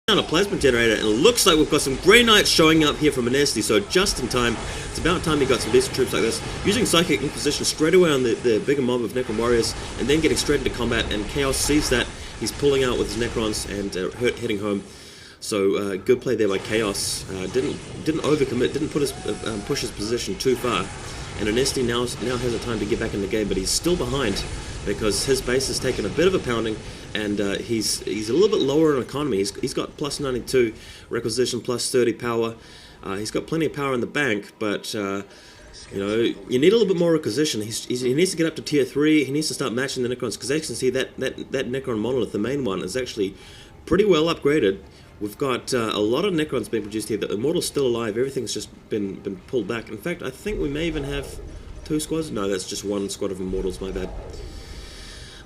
down a plasma generator, and it looks like we've got some Grey Knights showing up here from Anezti, so just in time. It's about time he got some decent troops like this. Using Psychic Inquisition straight away on the bigger mob of Necron warriors, and then getting straight into combat, and Cha0s sees that. He's pulling out with his Necrons and heading home. So good play there by Cha0s. Didn't overcommit, didn't push his position too far. And Anezti now has a time to get back in the game, but he's still behind because his base has taken a bit of a pounding, and he's a little bit lower in economy. He's got plus 92 requisition, plus 30 power. He's got plenty of power in the bank, but you know, you need a little bit more requisition. He needs to get up to tier 3. He needs to start matching the Necrons, because as you can see, that Necron monolith, the main one, is actually pretty well upgraded. We've got a lot of Necrons being produced here. The Immortal's still alive. Everything's just been pulled back. In fact, I think we may even have 2 squads. No, that's just 1 squad of Immortals, my bad.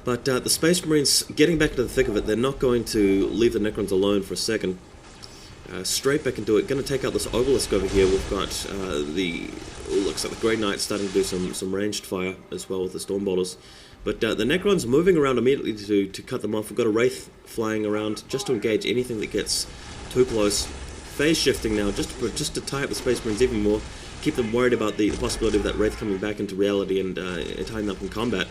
But the Space Marines getting back into the thick of it. They're not going to leave the Necrons alone for a second. Straight back into it. Going to take out this Obelisk over here. We've got looks like the Grey Knights starting to do some ranged fire as well with the Storm Bolters. But the Necrons moving around immediately to cut them off. We've got a Wraith flying around just to engage anything that gets too close. Phase shifting now just to tie up the Space Marines even more. Keep them worried about the possibility of that Wraith coming back into reality and tying them up in combat.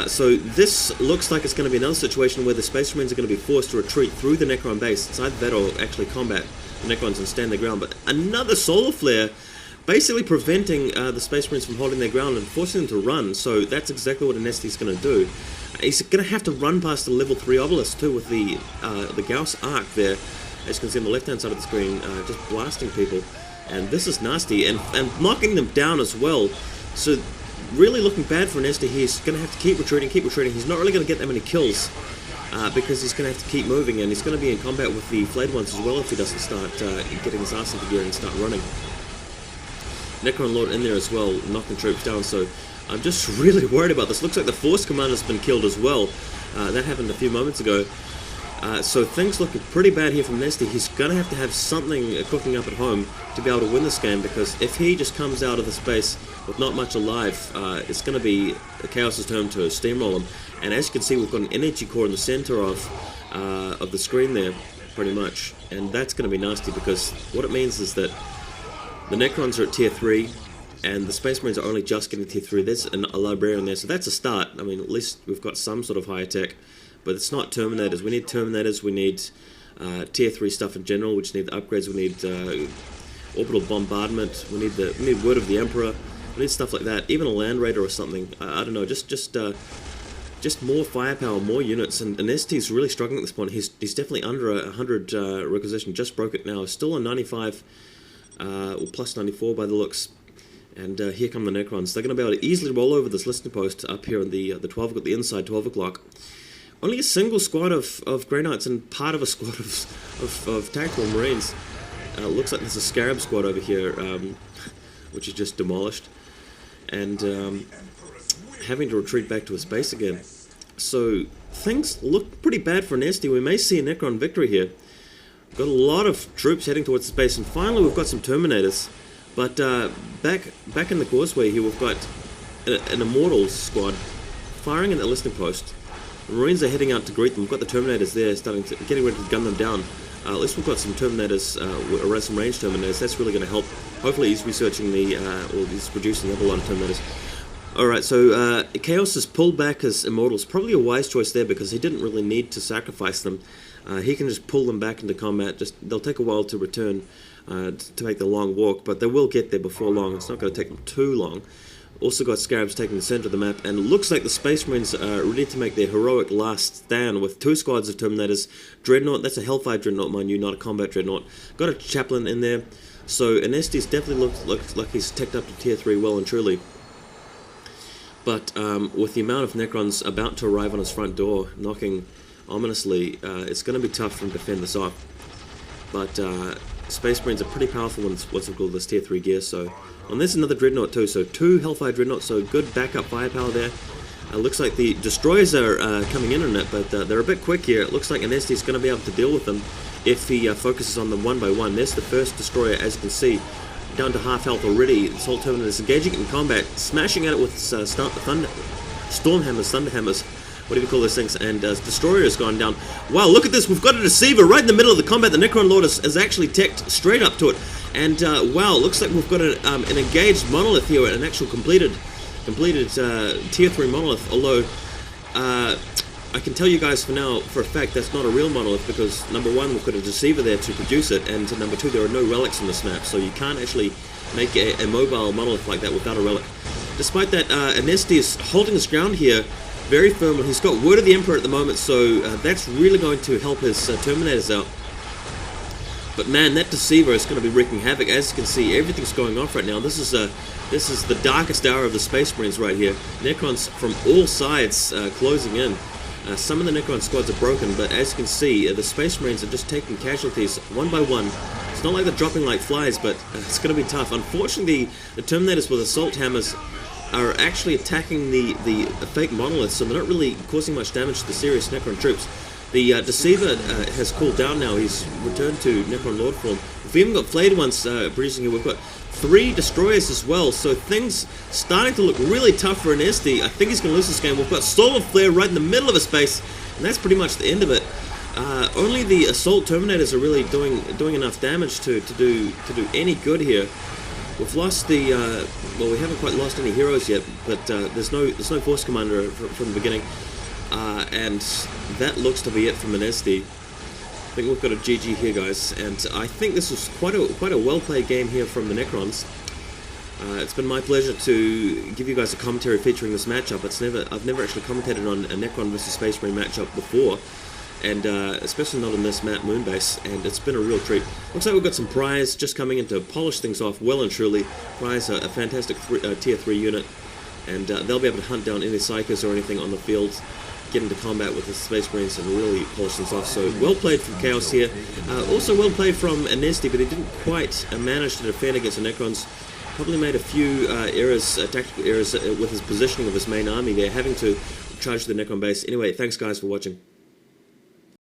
So this looks like it's going to be another situation where the Space Marines are going to be forced to retreat through the Necron base. It's either that or actually combat the Necrons and stand their ground. But another Solar Flare basically preventing the Space Marines from holding their ground and forcing them to run. So that's exactly what Anezti's going to do. He's going to have to run past the level 3 Obelisk too with the Gauss Arc there, as you can see on the left hand side of the screen, just blasting people. And this is nasty, and knocking them down as well. So really looking bad for Anezti. He's going to have to keep retreating. He's not really going to get that many kills because he's going to have to keep moving, and he's going to be in combat with the Flayed Ones as well if he doesn't start getting his ass into gear and start running. Necron Lord in there as well, knocking troops down, so I'm just really worried about this. Looks like the Force Commander's been killed as well. That happened a few moments ago. So things looking pretty bad here from Anezti. He's going to have something cooking up at home to be able to win this game, because if he just comes out of the space with not much alive, it's going to be Cha0s' turn to steamroll him. And as you can see, we've got an energy core in the center of the screen there, pretty much. And that's going to be nasty, because what it means is that the Necrons are at tier 3, and the Space Marines are only just getting tier 3. There's a Librarian there, so that's a start. I mean, at least we've got some sort of higher tech. But it's not Terminators. We need Terminators, we need tier 3 stuff in general, we just need the upgrades, we need orbital bombardment, we need Word of the Emperor, we need stuff like that, even a Land Raider or something. I don't know, just more firepower, more units, and Anezti's really struggling at this point. He's definitely under 100 requisition, just broke it now, still on 95, or plus 94 by the looks. And here come the Necrons. They're going to be able to easily roll over this listening post up here on the 12 o'clock, the inside 12 o'clock. Only a single squad of Grey Knights and part of a squad of Tactical Marines. Looks like there's a Scarab squad over here, which is just demolished. And having to retreat back to his base again. So things look pretty bad for Anezti. We may see a Necron victory here. We've got a lot of troops heading towards the base, and finally we've got some Terminators. But back in the causeway here, we've got an Immortals squad firing at the listening post. The Marines are heading out to greet them. We've got the Terminators there, getting ready to gun them down. At least we've got some Terminators, around some range Terminators. That's really going to help. Hopefully he's researching or he's producing a lot of Terminators. Alright, so Cha0s has pulled back his Immortals. Probably a wise choice there, because he didn't really need to sacrifice them. He can just pull them back into combat. They'll take a while to return to make the long walk, but they will get there before long. It's not going to take them too long. Also got Scarabs taking the center of the map, and it looks like the Space Marines are ready to make their heroic last stand with 2 squads of Terminators. Dreadnought, that's a Hellfire Dreadnought, mind you, not a Combat Dreadnought. Got a Chaplain in there, so Anezti's definitely looks like he's teched up to tier 3 well and truly. But with the amount of Necrons about to arrive on his front door, knocking ominously, it's going to be tough for him to fend this off. But Space Marines are pretty powerful in what's called this tier 3 gear, so... And there's another Dreadnought too, so 2 Hellfire Dreadnoughts, so good backup firepower there. Looks like the Destroyers are coming in on it, but they're a bit quick here. It looks like Anezti's going to be able to deal with them if he focuses on them one by one. There's the first Destroyer, as you can see, down to half health already. This whole Terminator is engaging in combat, smashing at it with Stormhammers, Thunderhammers, whatever you call those things, and Destroyer has gone down. Wow, look at this, we've got a Deceiver right in the middle of the combat. The Necron Lord is actually teched straight up to it, and wow, looks like we've got an engaged monolith here, an actual completed tier 3 monolith, although I can tell you guys for now, for a fact, that's not a real monolith, because number one, we've got a Deceiver there to produce it, and number two, there are no relics on this map, so you can't actually make a mobile monolith like that without a relic. Despite that, Anezti is holding his ground here very firmly. He's got Word of the Emperor at the moment, so that's really going to help his Terminators out. But man, that Deceiver is going to be wreaking havoc. As you can see, everything's going off right now. This is the darkest hour of the Space Marines right here. Necrons from all sides closing in. Some of the Necron squads are broken, but as you can see, the Space Marines are just taking casualties one by one. It's not like they're dropping like flies, but it's going to be tough. Unfortunately, the Terminators with Assault Hammers are actually attacking the fake monoliths, so they're not really causing much damage to the serious Necron troops. The Deceiver has cooled down now. He's returned to Necron Lord form. We've even got Flayed Ones producing here. We've got 3 Destroyers as well, so things starting to look really tough for Anezti. I think he's going to lose this game. We've got Solar Flare right in the middle of his base, and that's pretty much the end of it. Only the Assault Terminators are really doing enough damage to do any good here. We've lost the well, we haven't quite lost any heroes yet, but there's no Force Commander from the beginning, and that looks to be it from Anezti. I think we've got a GG here, guys, and I think this was quite a well-played game here from the Necrons. It's been my pleasure to give you guys a commentary featuring this matchup. I've never actually commentated on a Necron versus Space Marine matchup before, and especially not on this map, Moonbase, and it's been a real treat. Looks like we've got some Priors just coming in to polish things off well and truly. Priors are a fantastic tier 3 unit, and they'll be able to hunt down any Psychos or anything on the field, get into combat with the Space Marines and really polish things off. So well played from Cha0s here. Also well played from Anezti, but he didn't quite manage to defend against the Necrons. Probably made a few tactical errors with his positioning of his main army there, having to charge the Necron base. Anyway, thanks guys for watching.